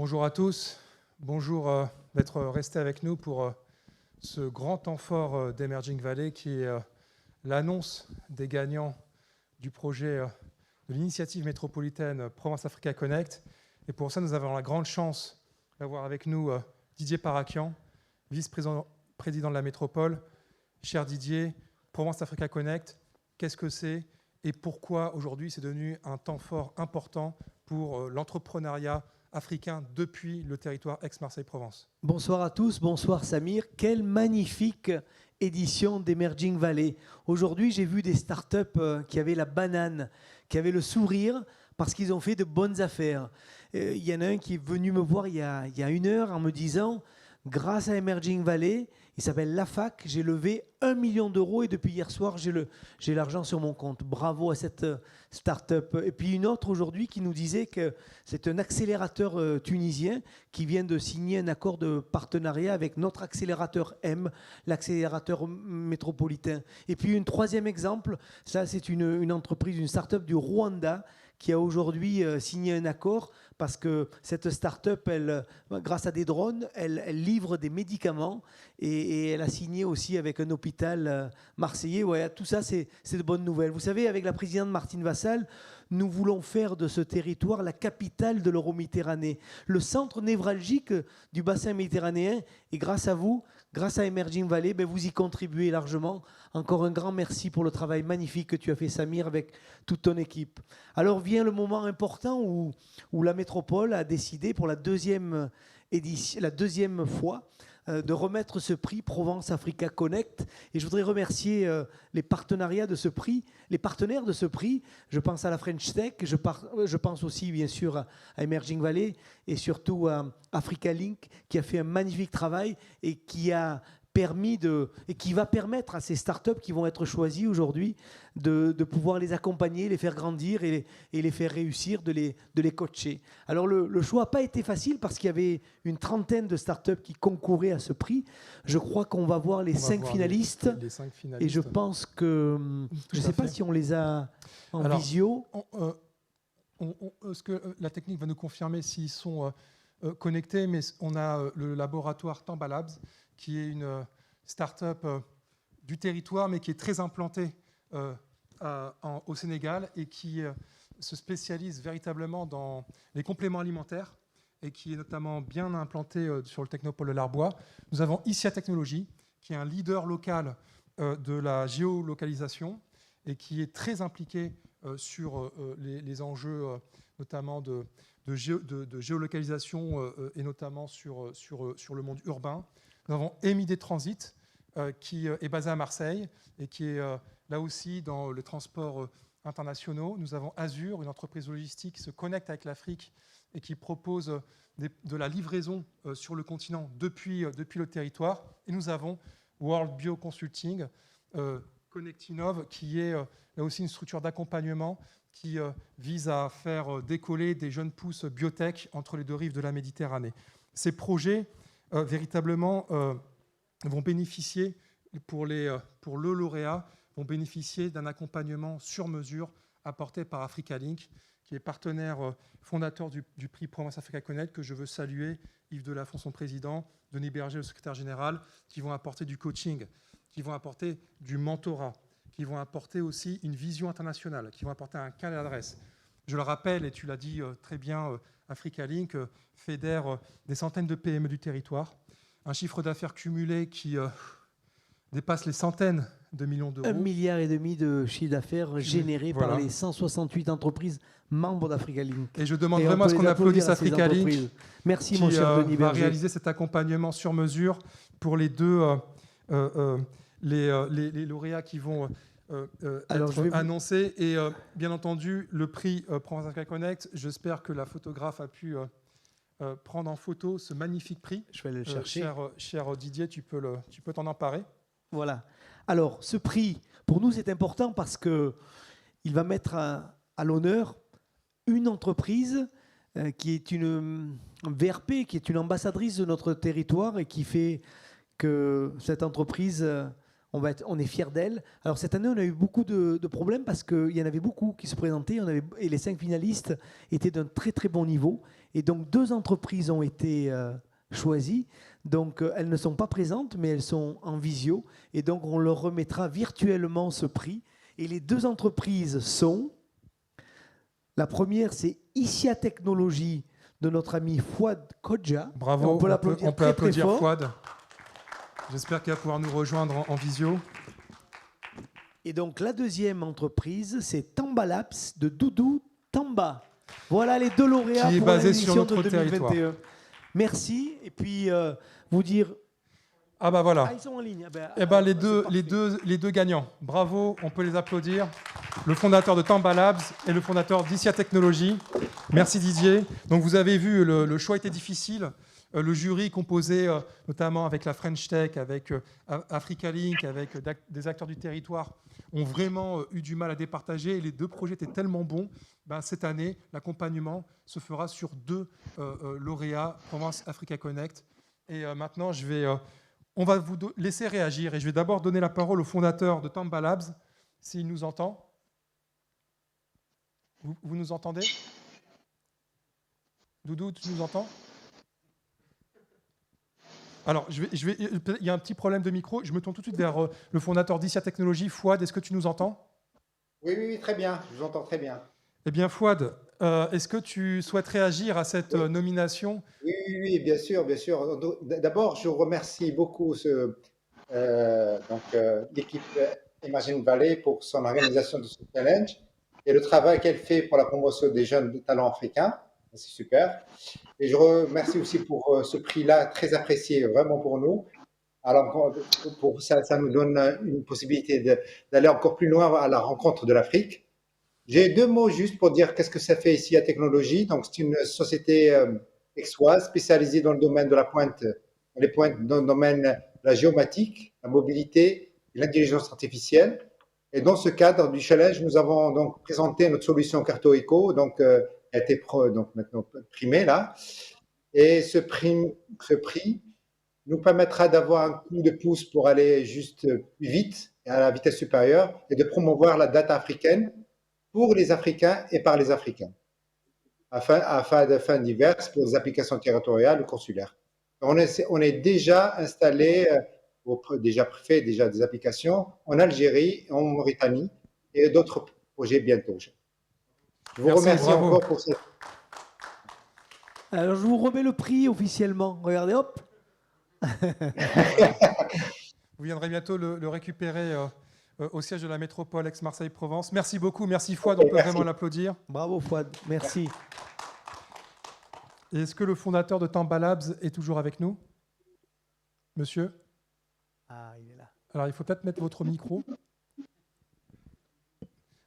Bonjour à tous, bonjour d'être restés avec nous pour ce grand temps fort d'Emerging Valley qui est l'annonce des gagnants du projet de l'initiative métropolitaine Provence Africa Connect. Et pour ça, nous avons la grande chance d'avoir avec nous Didier Parakian, vice-président de la métropole. Cher Didier, Provence Africa Connect, qu'est-ce que c'est et pourquoi aujourd'hui c'est devenu un temps fort important pour l'entrepreneuriat africain depuis le territoire ex-Marseille-Provence? Bonsoir à tous, bonsoir Samir. Quelle magnifique édition d'Emerging Valley. Aujourd'hui, j'ai vu des startups qui avaient la banane, qui avaient le sourire parce qu'ils ont fait de bonnes affaires. Il y en a un qui est venu me voir il y a 1 heure en me disant, grâce à Emerging Valley, il s'appelle Lafac, j'ai levé 1 million d'euros et depuis hier soir, j'ai l'argent sur mon compte. Bravo à cette start-up. Et puis une autre aujourd'hui qui nous disait que c'est un accélérateur tunisien qui vient de signer un accord de partenariat avec notre accélérateur M, l'accélérateur métropolitain. Et puis un troisième exemple, ça c'est une entreprise, une start-up du Rwanda qui a aujourd'hui signé un accord parce que cette start-up, grâce à des drones, elle livre des médicaments et elle a signé aussi avec un hôpital marseillais. Ouais, tout ça, c'est de bonnes nouvelles. Vous savez, avec la présidente Martine Vassal, nous voulons faire de ce territoire la capitale de l'Euroméditerranée, le centre névralgique du bassin méditerranéen. Et grâce à vous, grâce à Emerging Valley, vous y contribuez largement. Encore un grand merci pour le travail magnifique que tu as fait, Samir, avec toute ton équipe. Alors vient le moment important où la métropole a décidé pour la deuxième fois de remettre ce prix Provence Africa Connect. Et je voudrais remercier les partenariats de ce prix, les partenaires de ce prix. Je pense à la French Tech, je pense aussi bien sûr à Emerging Valley et surtout à Africa Link qui a fait un magnifique travail et qui a permis et qui va permettre à ces startups qui vont être choisies aujourd'hui de pouvoir les accompagner, les faire grandir et les faire réussir, de les coacher. Alors le choix n'a pas été facile parce qu'il y avait une trentaine de startups qui concouraient à ce prix. Je crois qu'on va voir les 5 finalistes. Les 5 finalistes. Et je pense que, je ne sais pas si on les a en visio. Est-ce que la technique va nous confirmer s'ils sont connectés, mais on a le laboratoire Tamba Labs, qui est une start-up du territoire, mais qui est très implantée au Sénégal et qui se spécialise véritablement dans les compléments alimentaires et qui est notamment bien implantée sur le technopôle de l'Arbois. Nous avons Issia Technologies, qui est un leader local de la géolocalisation et qui est très impliqué sur les enjeux notamment de géolocalisation et notamment sur le monde urbain. Nous avons EMID Transit, qui est basé à Marseille et qui est là aussi dans le transport internationaux. Nous avons Azur, une entreprise logistique qui se connecte avec l'Afrique et qui propose de la livraison sur le continent depuis le territoire. Et nous avons World Bio Consulting, Connectinov, qui est là aussi une structure d'accompagnement qui vise à faire décoller des jeunes pousses biotech entre les deux rives de la Méditerranée. Ces projets véritablement vont bénéficier, pour le lauréat, vont bénéficier d'un accompagnement sur mesure apporté par Africa Link, qui est partenaire fondateur du prix Provence Africa Connect, que je veux saluer, Yves Delafont, son président, Denis Berger, le secrétaire général, qui vont apporter du coaching, qui vont apporter du mentorat, qui vont apporter aussi une vision internationale, qui vont apporter un cas d'adresse. Je le rappelle, et tu l'as dit très bien, Africa Link fédère des centaines de PME du territoire, un chiffre d'affaires cumulé qui dépasse les centaines de millions d'euros. 1,5 milliard de chiffre d'affaires généré par les 168 entreprises membres d'Africa Link. Et je demande vraiment à ce qu'on applaudisse Africa Link. Merci mon cher Denis Berger. Va réaliser cet accompagnement sur mesure pour les deux les lauréats qui vont être annoncés. Et bien entendu, le prix Provence Africa Connect, j'espère que la photographe a pu prendre en photo ce magnifique prix. Je vais aller le chercher. Cher Didier, tu peux t'en emparer. Voilà. Alors, ce prix, pour nous, c'est important parce qu'il va mettre à l'honneur une entreprise qui est une VRP, qui est une ambassadrice de notre territoire et qui fait que cette entreprise, On est fiers d'elle. Alors cette année, on a eu beaucoup de problèmes parce qu'il y en avait beaucoup qui se présentaient. Et les 5 finalistes étaient d'un très très bon niveau. Et donc 2 entreprises ont été choisies. Donc elles ne sont pas présentes, mais elles sont en visio. Et donc on leur remettra virtuellement ce prix. Et les 2 entreprises sont... La première, c'est Issia Technologies de notre ami Fouad Kodja. Bravo, on peut l'applaudir très, très fort. Fouad. J'espère qu'il va pouvoir nous rejoindre en visio. Et donc la deuxième entreprise, c'est Tamba Labs de Doudou Tamba. Voilà les 2 lauréats qui est pour basé sur l'édition de notre 2021. territoire. Merci. Et puis vous dire... Ah bah voilà. Ah, ils sont en ligne. Les deux gagnants. Bravo, on peut les applaudir. Le fondateur de Tamba Labs et le fondateur d'Issia Technologies. Merci Didier. Donc vous avez vu, le choix était difficile. Le jury composé notamment avec la French Tech, avec Africa Link, avec des acteurs du territoire, ont vraiment eu du mal à départager. Et les 2 projets étaient tellement bons. Cette année, l'accompagnement se fera sur 2 lauréats Provence Africa Connect. Et maintenant, on va vous laisser réagir. Et je vais d'abord donner la parole au fondateur de Tamba Labs, s'il nous entend. Vous nous entendez? Doudou, tu nous entends? Alors, il y a un petit problème de micro. Je me tourne tout de suite vers le fondateur d'Issia Technologies. Fouad, est-ce que tu nous entends? Oui, très bien. Je vous entends très bien. Eh bien, Fouad, est-ce que tu souhaites réagir à cette nomination? Oui, bien sûr, bien sûr. D'abord, je remercie beaucoup l'équipe Emerging Valley pour son organisation de ce challenge et le travail qu'elle fait pour la promotion des jeunes talents africains. C'est super. Et je remercie aussi pour ce prix-là, très apprécié vraiment pour nous. Alors, ça nous donne une possibilité d'aller encore plus loin à la rencontre de l'Afrique. J'ai 2 mots juste pour dire qu'est-ce que ça fait ici à Technologie. Donc, c'est une société aixoise spécialisée dans le domaine de la pointe, dans le domaine de la géomatique, la mobilité et l'intelligence artificielle. Et dans ce cadre du challenge, nous avons donc présenté notre solution Carto Eco, donc a été maintenant primée là. Et ce prix nous permettra d'avoir un coup de pouce pour aller juste plus vite et à la vitesse supérieure et de promouvoir la data africaine pour les Africains et par les Africains, afin de fins diverses pour les applications territoriales ou consulaires. On est déjà installé, déjà fait des applications en Algérie, en Mauritanie et d'autres projets bientôt. Je vous remercie encore pour cette... Alors, je vous remets le prix officiellement. Regardez, hop. Vous viendrez bientôt le récupérer au siège de la métropole Aix-Marseille-Provence. Merci beaucoup, merci Fouad, on peut vraiment l'applaudir. Bravo Fouad, merci. Et est-ce que le fondateur de Tamba Labs est toujours avec nous? Monsieur? Ah, il est là. Alors, il faut peut-être mettre votre micro.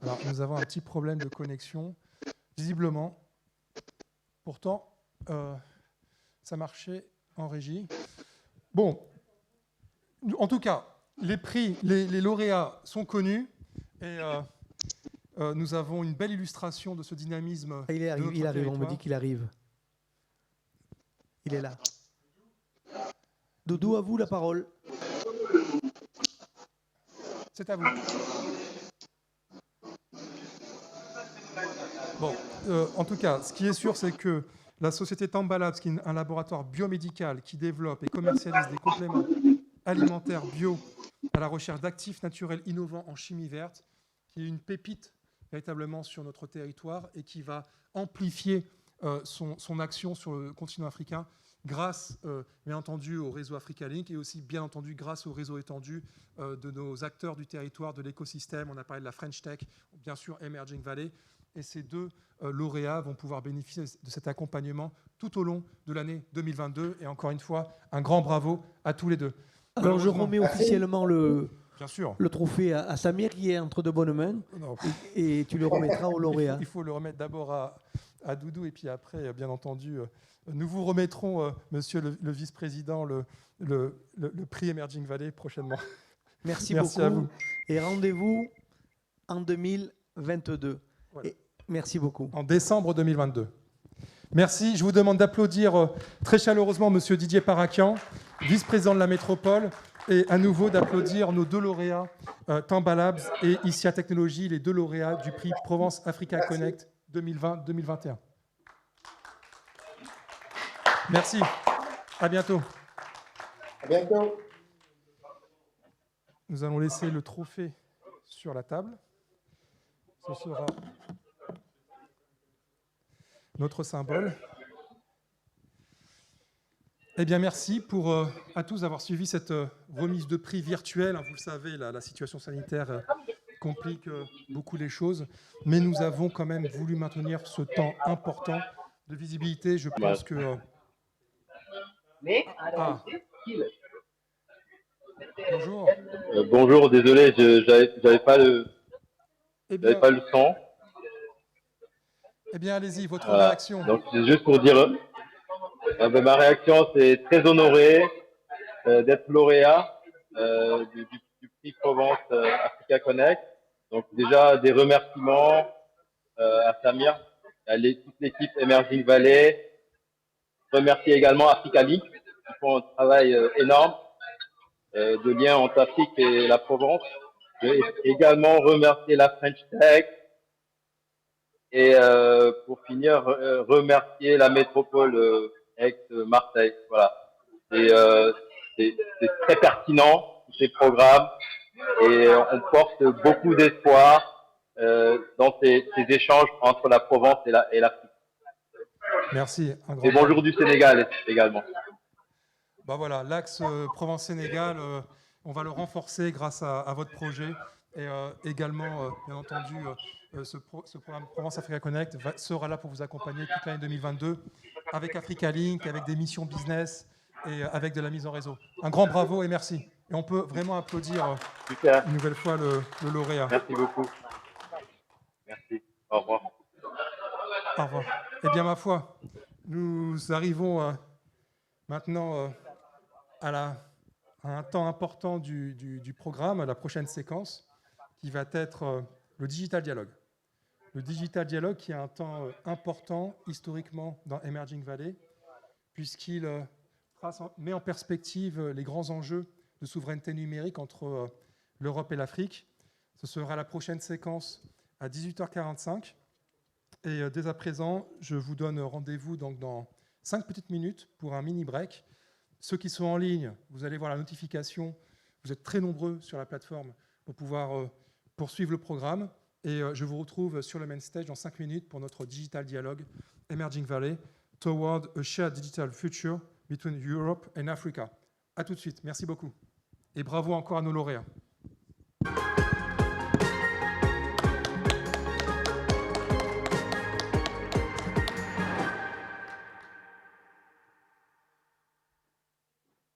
Alors, nous avons un petit problème de connexion, visiblement. Pourtant, ça marchait en régie. Bon, en tout cas, les prix, les lauréats sont connus et nous avons une belle illustration de ce dynamisme. Il arrive, on me dit qu'il arrive. Il est là. Doudou, à vous la parole. C'est à vous. Bon, en tout cas, ce qui est sûr, c'est que la société Tamba Labs, qui est un laboratoire biomédical qui développe et commercialise des compléments alimentaires bio à la recherche d'actifs naturels innovants en chimie verte, qui est une pépite véritablement sur notre territoire et qui va amplifier son action sur le continent africain grâce, bien entendu, au réseau Africa Link et aussi, bien entendu, grâce au réseau étendu de nos acteurs du territoire, de l'écosystème. On a parlé de la French Tech, bien sûr, Emerging Valley. Et ces 2 lauréats vont pouvoir bénéficier de cet accompagnement tout au long de l'année 2022. Et encore une fois, un grand bravo à tous les 2. Alors, je remets officiellement le trophée à Samir, qui est entre de bonnes mains. Et tu le remettras au lauréat. Il faut le remettre d'abord à Doudou, et puis après, bien entendu, nous vous remettrons, monsieur le vice-président, le prix Emerging Valley prochainement. Merci beaucoup. À vous. Et rendez-vous en 2022. Voilà. Et merci beaucoup. En décembre 2022. Merci. Je vous demande d'applaudir très chaleureusement monsieur Didier Parakian, vice-président de la métropole, et à nouveau d'applaudir nos 2 lauréats, Tamba Labs et ICIA Technologies, les 2 lauréats du prix Provence Africa Merci. Connect 2020-2021. Merci. À bientôt. À bientôt. Nous allons laisser le trophée sur la table. Ce sera notre symbole. Eh bien, merci à tous d'avoir suivi cette remise de prix virtuelle. Vous le savez, la situation sanitaire complique beaucoup les choses, mais nous avons quand même voulu maintenir ce temps important de visibilité. Je pense que... Bonjour. Bonjour, désolé, j'avais pas le son. Eh bien, allez-y, votre réaction. Donc, c'est juste pour dire, ma réaction, c'est très honoré d'être lauréat du prix Provence Africa Connect. Donc, déjà, des remerciements à Samir, à toute l'équipe Emerging Valley. Remercier également Africa Link, qui font un travail énorme de lien entre Afrique et la Provence. Je vais également remercier la French Tech et pour finir, remercier la métropole Aix-Marseille. Voilà. C'est très pertinent, ces programmes, et on porte beaucoup d'espoir dans ces échanges entre la Provence et l'Afrique. Merci. Et bonjour du Sénégal également. Ben voilà, l'axe Provence-Sénégal, on va le renforcer grâce à votre projet. Et également, bien entendu, ce programme Provence Africa Connect sera là pour vous accompagner toute l'année 2022 avec Africa Link, avec des missions business et avec de la mise en réseau. Un grand bravo et merci. Et on peut vraiment applaudir une nouvelle fois le lauréat. Merci beaucoup. Merci. Au revoir. Au revoir. Eh bien, ma foi, nous arrivons maintenant à un temps important du programme, à la prochaine séquence, qui va être le Digital Dialogue. Le Digital Dialogue qui est un temps important historiquement dans Emerging Valley, puisqu'il met en perspective les grands enjeux de souveraineté numérique entre l'Europe et l'Afrique. Ce sera la prochaine séquence à 18h45. Et dès à présent, je vous donne rendez-vous donc dans 5 petites minutes pour un mini-break. Ceux qui sont en ligne, vous allez voir la notification. Vous êtes très nombreux sur la plateforme pour pouvoir poursuivre le programme. Et je vous retrouve sur le main stage dans 5 minutes pour notre Digital Dialogue Emerging Valley Toward a Shared Digital Future Between Europe and Africa. À tout de suite. Merci beaucoup. Et bravo encore à nos lauréats.